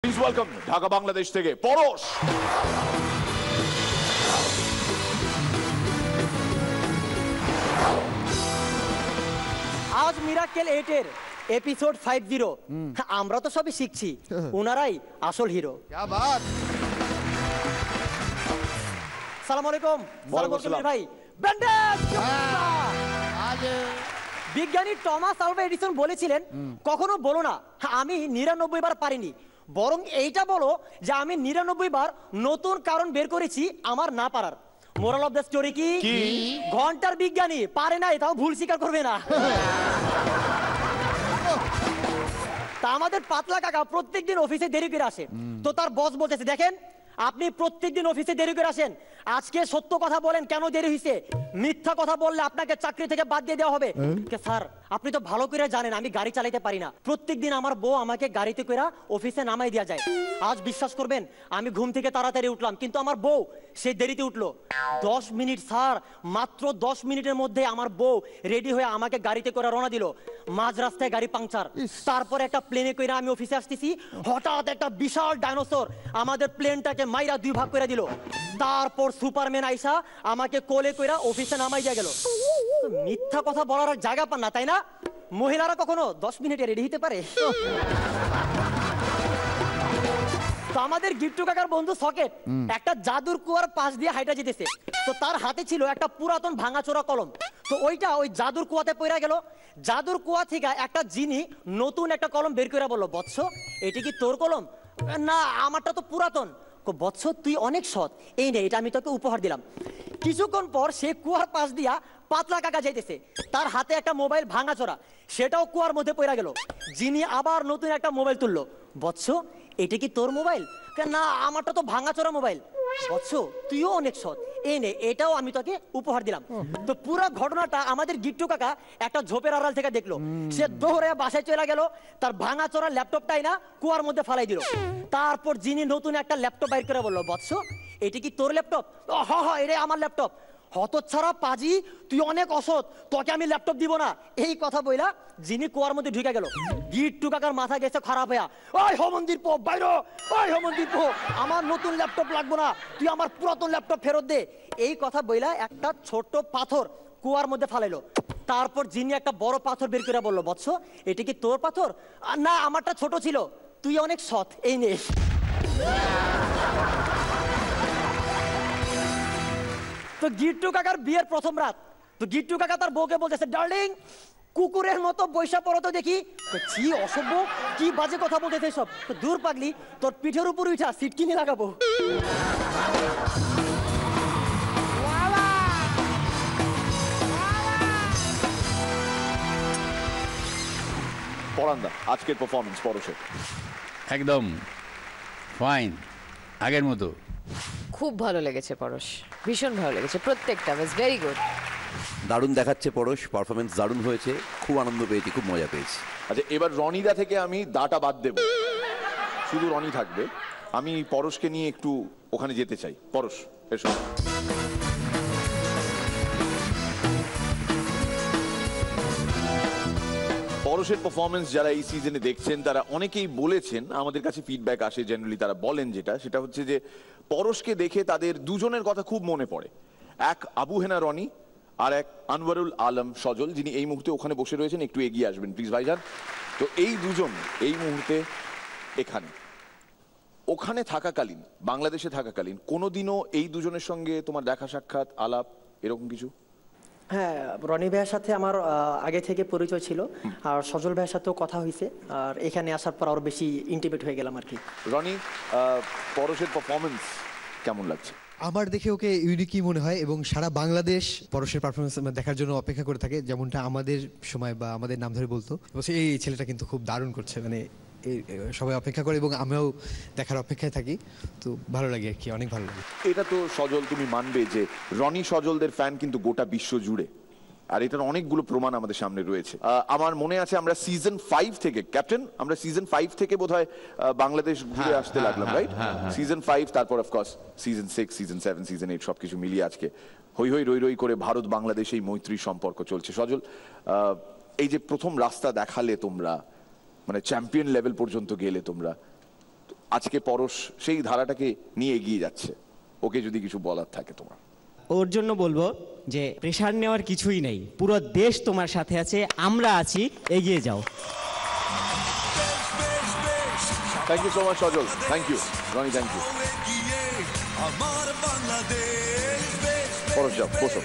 Please welcome Dhaka Bangladesh থেকে পরশ। আজ মিরাক্কেল 8 এর এপিসোড 50। আমরা তো সবই শিখছি, ওনারাই আসল হিরো। क्या बात। সালাম আলাইকুম। ভাই বিজ্ঞানী টমাস আলভা এডিসন বলেছিলেন, কখনো বলো না আমি 99 বার পারিনি, বরং এইটা বলো যে আমি 99 বার নতুন কারণ বের করেছি আমার না পারার। মোরাল অফ দ্য স্টোরি কি? ঘন্টার বিজ্ঞানী পারে না, এটাও ভুল স্বীকার করবে না। তা আমাদের পাতলা কাকা প্রত্যেকদিন অফিসে দেরি করে আসে, তো তার বস বলতেছে, দেখেন আপনি প্রত্যেকদিন অফিসে দেরি করে আসেন, আজকে সত্য কথা বলেন কেন দেরি হয়েছে, মিথ্যা কথা বললে আপনাকে চাকরি থেকে বাদ দিয়ে দেওয়া হবে। স্যার আপনি তো ভালো করে জানেন আমি গাড়ি চালাতে পারি না, প্রত্যেকদিন আমার বউ আমাকে গাড়িতে করে অফিসে নামাই দেওয়া যায়। আজ বিশ্বাস করবেন আমি ঘুম থেকে তাড়াতাড়ি উঠলাম, কিন্তু আমার বউ সে দেরিতে উঠলো। 10 মিনিট স্যার, মাত্র 10 মিনিটের মধ্যে আমার বউ রেডি হয়ে আমাকে গাড়িতে করে রওনা দিল। মাঝ রাস্তায় গাড়ি পাংচার, তারপরে একটা প্লেনে করে আমি অফিসে আসতেছি, হঠাৎ একটা বিশাল ডাইনোসর আমাদের প্লেনটাকে মাইরা 2 ভাগ করে দিল। তারপর সুপারম্যান আইসা আমাকে কোলে কইরা অফিসে নামাই দিয়ে গেল। মিথ্যা কথা বলার আর জায়গা পান না, তাই না? মহিলারা কখনো 10 মিনিটে রেডি হতে পারে? তো আমাদের গিট্টু কাকার বন্ধু সকেট একটা জাদুর কুয়ার পাশ দিয়ে হাইটা যেতেছে, তো তার হাতে ছিল একটা পুরাতন ভাঙাচোরা কলম, তো ওইটা ওই জাদুর কুয়াতে পড়ে গেল। জাদুর কুয়া থেকে একটা জিনি নতুন একটা কলম বের করে বললো, বৎস এটি কি তোর কলম? না আমারটা তো পুরাতন। বৎস তুই অনেক সৎ, এই নে এটা আমি তোকে উপহার দিলাম। কিছুক্ষণ পর সে কুয়ার পাশ দিয়া পাতলা কাকা যাইতেছে, তার হাতে একটা মোবাইল ভাঙাচোরা, সেটাও কুয়ার মধ্যে পড়ে গেল। যিনি আবার নতুন একটা মোবাইল তুললো, বৎস এটা কি তোর মোবাইল? না আমারটা তো ভাঙাচোরা মোবাইল। বৎস তুইও অনেক সৎ, এই নে এটাও আমি তোকে উপহার দিলাম। তো পুরো ঘটনাটা আমাদের গিট্টু কাকা একটা ঝোপের আড়াল থেকে দেখলো, সে দৌড়ে বাসায় চলে গেল, তার ভাঙাচোরা ল্যাপটপটাই না কুয়ার মধ্যে ফালাই দিল। তারপর যিনি নতুন একটা ল্যাপটপ বাইর করে বললো, বৎস এটি কি তোর ল্যাপটপ? হ্যাঁ হ্যাঁ এটাই আমার ল্যাপটপ। হতচ্ছাড়া পাজি, তুই অনেক অসৎ, তোকে আমি ল্যাপটপ দিব না। এই কথা বইলা যিনি কুয়ার মধ্যে ঢুকে গেল। গিট্টু কাকার মাথা গেছে খারাপ হইয়া, ওই হোমন্দির পো বাইরো, ওই হোমন্দির পো, আমার নতুন ল্যাপটপ লাগবে না, তুই আমার পুরাতন ল্যাপটপ ফেরত দে। এই কথা বইলা একটা ছোট পাথর কুয়ার মধ্যে ফালাইলো। তারপর যিনি একটা বড় পাথর বের করে বললো, বৎস এটা কি তোর পাথর? না আমারটা ছোট ছিল, তুই অনেক সৎ, এই নে। তো গিট্টু কাকার বিয়ের প্রথম রাত, তো গিট্টু কাকা তার বউকে বলতেছে, ডার্লিং কুকুরের মতো বৈশা পড়ো তো দেখি। ছি অসভ্য, কি বাজে কথা বলতেছে সব। তো দূর পাগলি, তোর পিঠের উপর উঠা সিট কিনে লাগাবো। পরান্দা আজকের পারফরমেন্স পরশের একদম ফাইন, আগের মতো। খুব ভালো লেগেছে পরশ, ভীষণ ভালো লেগেছে, প্রত্যেকটা ওয়াজ ভেরি গুড। দারুণ দেখাচ্ছে পরশ, পারফরমেন্স দারুণ হয়েছে, খুব আনন্দ পেয়েছি, খুব মজা পেয়েছি। আচ্ছা এবার রনিদা থেকে আমি দাটা বাদ দেব, শুধু রনি থাকবে। আমি পরশকে নিয়ে একটু ওখানে যেতে চাই। পরশ এসো। পরশের পারফরমেন্স যারা এই সিজনে দেখছেন তারা অনেকেই বলেছেন, আমাদের কাছে ফিডব্যাক আসে জেনারেলি, তারা বলেন সেটা হচ্ছে যে পরশকে দেখে তাদের দুজনের কথা খুব মনে পড়ে। এক আবু হেনা রনি আর এক আনওয়ারুল আলম সজল, যিনি এই মুহূর্তে ওখানে বসে রয়েছেন, একটু এগিয়ে আসবেন প্লিজ ভাইজান। তো এই দুজন এই মুহূর্তে এখানে, ওখানে থাকাকালীন, বাংলাদেশে থাকাকালীন কোনোদিনও এই দুজনের সঙ্গে তোমার দেখা সাক্ষাৎ আলাপ এরকম কিছু? হ্যাঁ, রনি ভাইয়ের সাথে আমার আগে থেকে পরিচয় ছিল, আর সজল ভাইয়ের সাথেও কথা হয়েছে, আর এখানে আসার পর আরো বেশি ইন্টিমেট হয়ে গেলাম আর কি। রনি, পরশের পারফরমেন্স কেমন লাগছে? আমার দেখে ওকে ইউনিকই মনে হয়, এবং সারা বাংলাদেশ পরশের পারফরমেন্স দেখার জন্য অপেক্ষা করে থাকে, যেমনটা আমাদের সময় বা আমাদের নাম ধরে বলতো, এই ছেলেটা কিন্তু খুব দারুণ করছে, মানে সবাই অপেক্ষা করে এবং আমিও দেখার অপেক্ষায় থাকি। তো ভালো লাগে আর কি, অনেক ভালো লাগে। এটা তো সজল তুমি মানবে যে রনি সজলদের ফ্যান কিন্তু গোটা বিশ্ব জুড়ে, আর এটার অনেকগুলো প্রমাণ আমাদের সামনে রয়েছে। আমার মনে আছে আমরা সিজন 5 থেকে, ক্যাপ্টেন আমরা সিজন 5 থেকে বোধহয় বাংলাদেশ ঘুরে আসতে লাগলাম, রাইট? সিজন 5, তারপর অফকোর্স সিজন 6, সিজন 7, সিজন 8 সবকিছু মিলিয়ে আজকে হই হই রই রই করে ভারত বাংলাদেশ এই মৈত্রী সম্পর্ক চলছে। সজল, এই যে প্রথম রাস্তা দেখালে তোমরা, মানে চ্যাম্পিয়ন লেভেল পর্যন্ত গেলে তোমরা, আজকে পরশ সেই ধারাটাকে নিয়ে এগিয়ে যাচ্ছে। ওকে যদি কিছু বলার থাকে তোমার। ওর জন্য বলবো যে প্রেশার নেওয়ার কিছুই নেই, পুরো দেশ তোমার সাথে আছে, আমরা আছি, এগিয়ে যাও। Thank you so much Sajal, thank you Roni, thank you. Parash যাও, বসো।